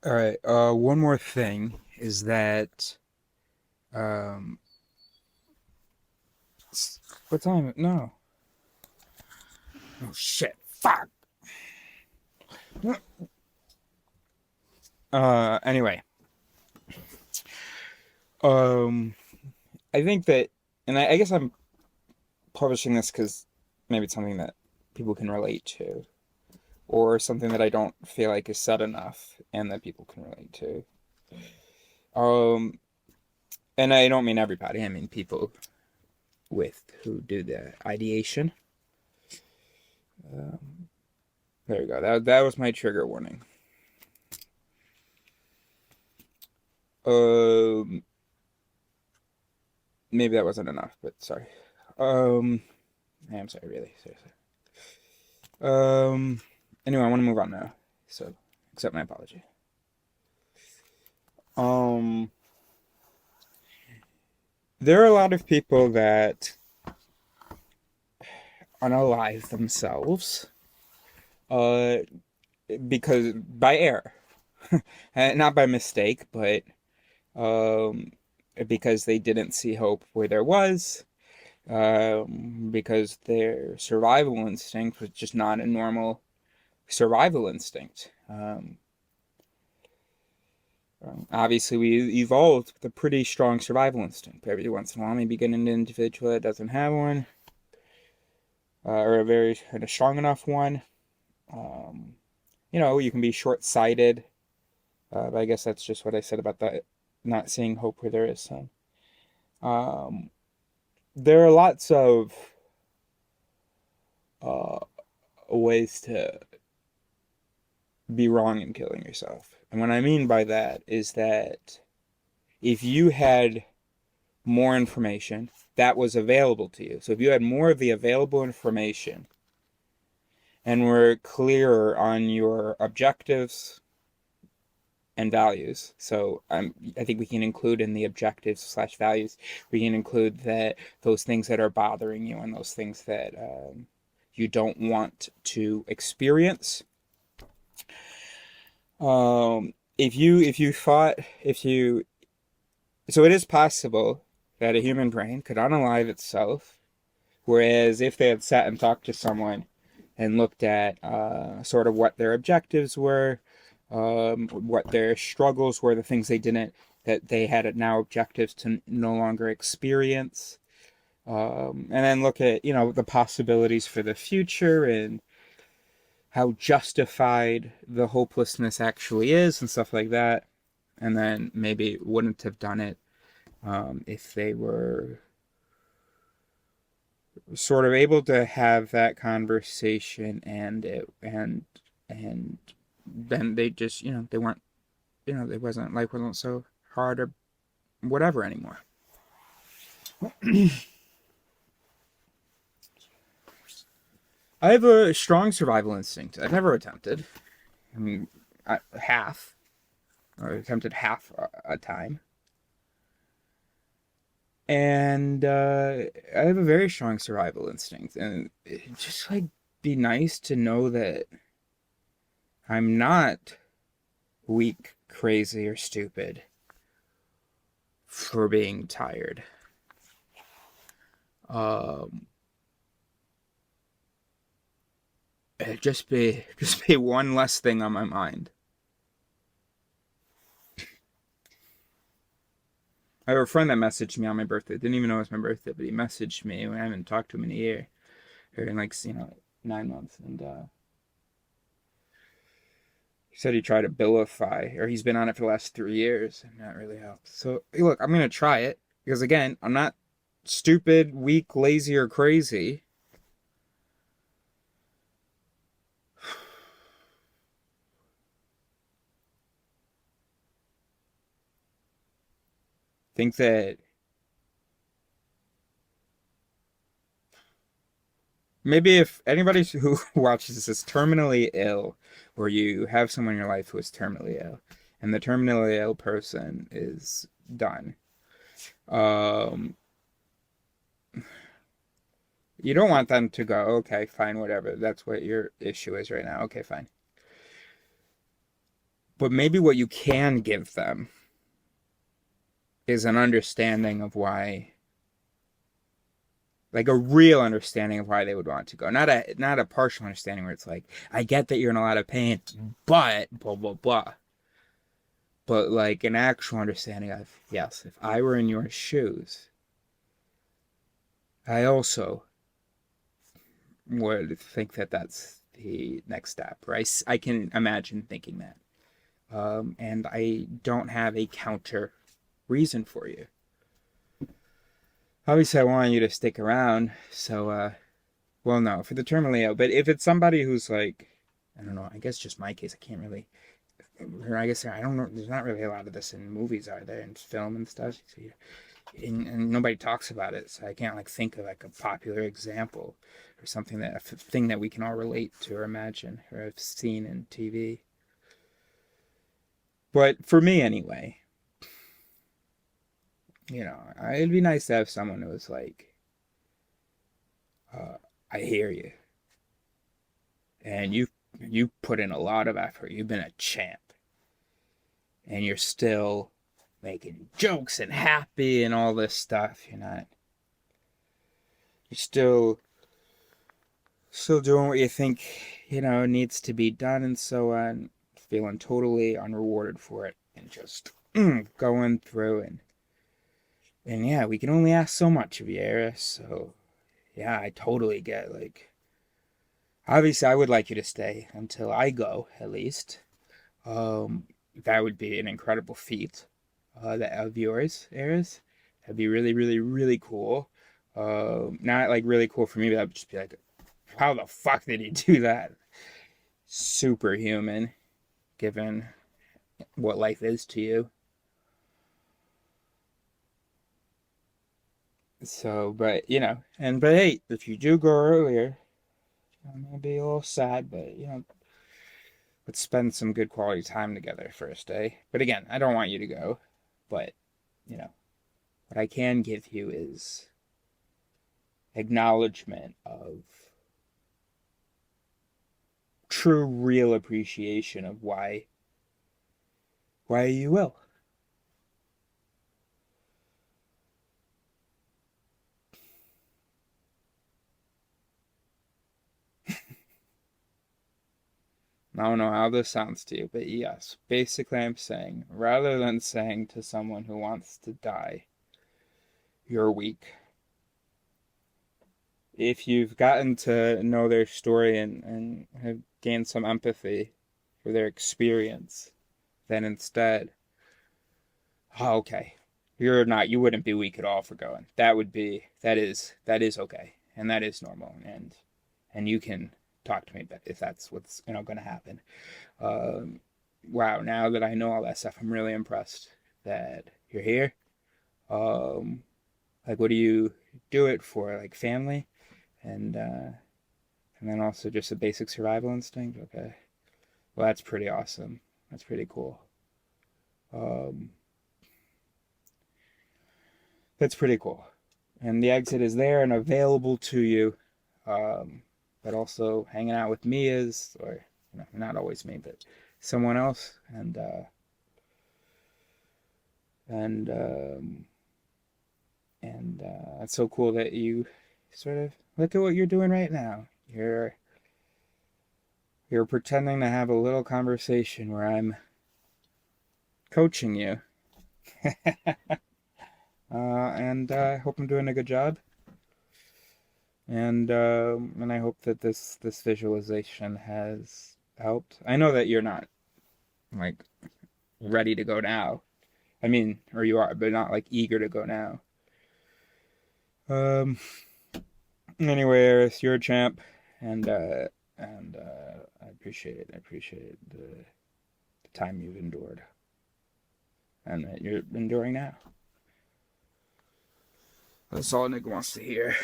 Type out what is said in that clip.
All right. One more thing is that um, what time? No. Oh shit! Fuck. Anyway, um, I think that, and I guess I'm publishing this because maybe it's something that people can relate to, or something that I don't feel like is said enough, and that people can relate to. Um, and I don't mean everybody. I mean people with who do the ideation. Um, there you go. That was my trigger warning. Um, Maybe that wasn't enough, but sorry. Um, I'm sorry, really, seriously. Um, anyway, I want to move on now. So, accept my apology. Um, there are a lot of people that unalive themselves, uh, because by error, not by mistake, but um, because they didn't see hope where there was, because their survival instinct was just not a normal survival instinct. Obviously, we evolved with a pretty strong survival instinct. But every once in a while, maybe get an individual that doesn't have one, or a very kind of strong enough one. Um, you can be short-sighted. But I guess that's just what I said about that, not seeing hope where there is some. Um, there are lots of uh, ways to be wrong in killing yourself. And what I mean by that is that if you had more information that was available to you, so if you had more of the available information and were clearer on your objectives and values, so I think we can include in the objectives slash values, we can include that those things that are bothering you and those things that you don't want to experience. If you thought if you So it is possible that a human brain could unalive itself, whereas if they had sat and talked to someone and looked at sort of what their objectives were, what their struggles were, the things they didn't, that they had now objectives to no longer experience, and then look at, the possibilities for the future and how justified the hopelessness actually is and stuff like that, and then maybe wouldn't have done it if they were sort of able to have that conversation and then they just they weren't it wasn't life wasn't so hard or whatever anymore. I have a strong survival instinct. I've never attempted. I mean, half or attempted half a time, and I have a very strong survival instinct, and it just like be nice to know that I'm not weak, crazy, or stupid for being tired. Um, just be one less thing on my mind. I have a friend that messaged me on my birthday. Didn't even know it was my birthday, but he messaged me when I haven't talked to him in a year, or in like 9 months, and he said he tried to Billify, or he's been on it for the last 3 years, and that really helped. So hey, look, I'm gonna try it because again, I'm not stupid, weak, lazy, or crazy. Think that maybe if anybody who watches this is terminally ill, or you have someone in your life who is terminally ill, and the terminally ill person is done, um, you don't want them to go, okay, fine, whatever. That's what your issue is right now. Okay, fine. But maybe what you can give them is an understanding of why, like a real understanding of why they would want to go. Not a partial understanding where it's like, I get that you're in a lot of pain, but blah blah blah. But like an actual understanding of, yes, if I were in your shoes, I also would think that that's the next step. Right? I can imagine thinking that. And I don't have a counter reason for you. Obviously, I want you to stick around. So, well, no, for the terminally ill. But if it's somebody who's like, I don't know, I guess just my case, I can't really. Or I guess I don't know. There's not really a lot of this in movies, are there? In film and stuff. So, and nobody talks about it, so I can't like think of like a popular example or something that a thing that we can all relate to or imagine or have seen in TV. But for me, anyway, it'd be nice to have someone who was like, I hear you, and you put in a lot of effort. You've been a champ, and you're still making jokes and happy and all this stuff. You're still doing what you think needs to be done and so on, feeling totally unrewarded for it, and just going through and yeah, we can only ask so much of you, Eris. So yeah, I totally get, like, obviously I would like you to stay until I go, at least. um that would be an incredible feat, that of yours, Eris. That'd be really, really, really cool. Not like really cool for me, but that'd just be like, how the fuck did he do that? Superhuman, given what life is to you. So, but but hey, if you do go earlier, I'm gonna be a little sad, but let's spend some good quality time together first, eh? But again, I don't want you to go, but you know, what I can give you is acknowledgement of true, real appreciation of why you will. I don't know how this sounds to you, but yes, basically I'm saying, rather than saying to someone who wants to die, you're weak, if you've gotten to know their story and have gained some empathy for their experience, then instead, oh, okay, you wouldn't be weak at all for going. That is okay. And that is normal. And you can talk to me if that's what's, going to happen. Um, wow, now that I know all that stuff, I'm really impressed that you're here. Um, like, what do you do it for? Like, family? And then also just a basic survival instinct. Okay, well, that's pretty awesome. That's pretty cool. Um, that's pretty cool. And the exit is there and available to you. But also hanging out with me is, or not always me, but someone else. And it's so cool that you sort of look at what you're doing right now. You're pretending to have a little conversation where I'm coaching you. And I hope I'm doing a good job. And I hope that this visualization has helped. I know that you're not like ready to go now. I mean, or you are, but not like eager to go now. Um. Anyway, Eris, you're a champ, and I appreciate it. I appreciate the time you've endured, and that you're enduring now. That's all a nigga wants to hear.